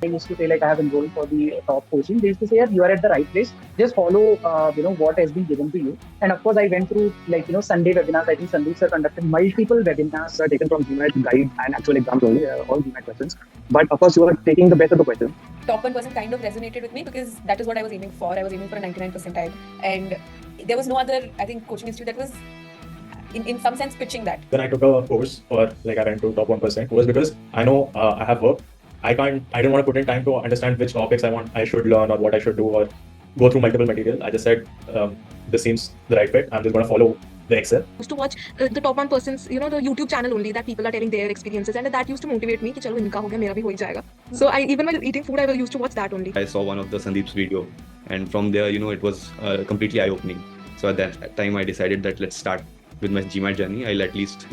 I used to say like I have enrolled for the top coaching. They used to say, yeah, you are at the right place. Just follow, what has been given to you. And of course, I went through Sunday webinars. I think Sandeep sir conducted multiple webinars Taken from GMAT guide and actual exams only, all GMAT questions. But of course, you are taking the best of the questions. Top 1% kind of resonated with me because that is what I was aiming for. I was aiming for a 99 percentile. And there was no other, I think, coaching institute that was in some sense pitching that. When I took a course or like I went to top 1% was because I know I have work. I didn't want to put in time to understand which topics I should learn or what I should do or go through multiple material. I just said, this seems the right fit. I'm just going to follow the Excel. I used to watch the top 1%, the YouTube channel only, that people are telling their experiences, and that used to motivate me कि चलो इनका हो गया मेरा भी हो ही जाएगा. So even while eating food, I used to watch that only. I saw one of the Sandeep's video, and from there, it was completely eye-opening. So at that time, I decided that let's start with my GMAT journey. I'll at least,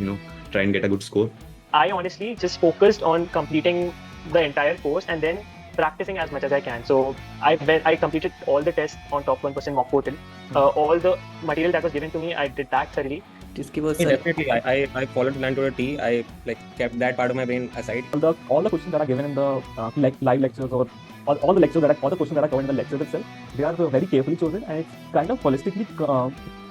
try and get a good score. I honestly just focused on completing the entire course and then practicing as much as I can. So I completed all the tests on top 1% mock portal. All the material that was given to me, I did that thoroughly. Definitely, I followed the plan to a T. I kept that part of my brain aside. All the questions that are given in the live lectures or all the lectures all the questions that are covered in the lectures itself, they are very carefully chosen, and it's kind of holistically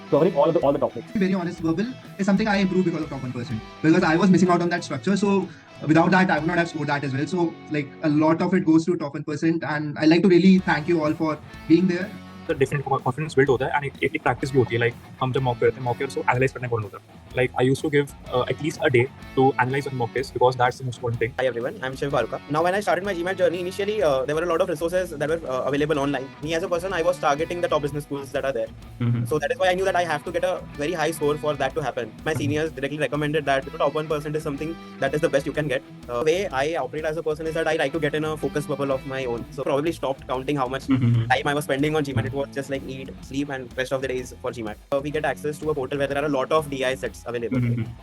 covering all the topics. To be very honest, verbal is something I improved because of top 1%, because I was missing out on that structure. So without that, I would not have scored that as well. So a lot of it goes to top 1%, and I like to really thank you all for being there. The different confidence built होता है and एक practice भी होती है. Like हम जब mock करते हैं, mock को analyze करने को होता है. Like I used to give at least a day to analyze a mock test because that's the most important thing. Hi everyone, I'm Shiv Baruka. Now when I started my GMAT journey, initially there were a lot of resources that were available online. Me as a person, I was targeting the top business schools that are there. So that is why I knew that I have to get a very high score for that to happen. My seniors directly recommended that top 1% is something that is the best you can get. The way I operate as a person is that I like to get in a focus bubble of my own. So probably stopped counting how much time I was spending on GMAT. It was just like eat, sleep, and rest of the days for GMAT. We get access to a portal where there are a lot of DI sets available.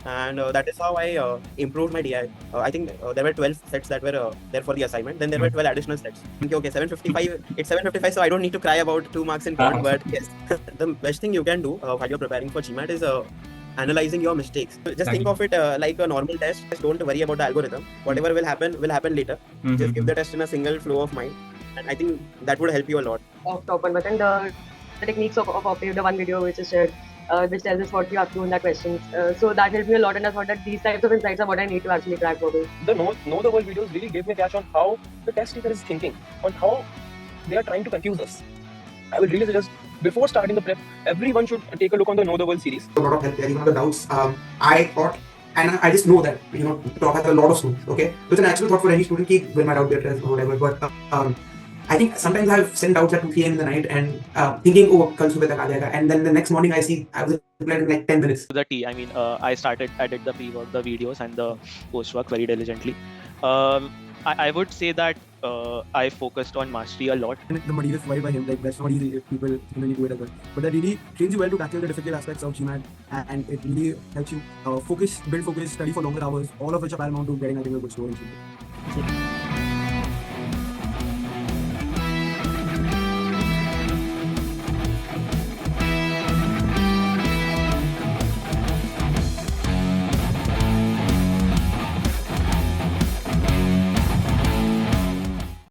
And that is how I improved my DI. I think there were 12 sets that were there for the assignment. Then there were 12 additional sets. Okay, 755. It's 755, so I don't need to cry about 2 marks in code. But yes, the best thing you can do while you're preparing for GMAT is analyzing your mistakes. Just think of it like a normal test. Just don't worry about the algorithm. Whatever will happen later. Just give the test in a single flow of mind. And I think that would help you a lot. Of top 1%, the techniques of the one video which is shared, which tells us what you have to do in that questions. So that helped me a lot, and I thought that these types of insights are what I need to actually crack verbal. The know the world videos really gave me a catch on how the test taker is thinking, on how they are trying to confuse us. I would really suggest before starting the prep, everyone should take a look on the Know the World series. A lot of help there, even on the doubts. I thought, and I just know that top has a lot of students. Okay, so it's a natural thought for any student to will my doubt be addressed or whatever. But I think sometimes I've sent doubts at 2 p.m. in the night and thinking, oh, kal subah tak aa jayega. And then the next morning I see I was replied in like 10 minutes. The T, I mean, I did the pre-work, the videos and the post-work very diligently. I would say that I focused on mastery a lot. The material is provided by him, like that's not easy if people really do it as well. But that really trains you well to tackle the difficult aspects of GMAT, and it really helps you build focus, study for longer hours, all of which are paramount to getting a good score in GMAT.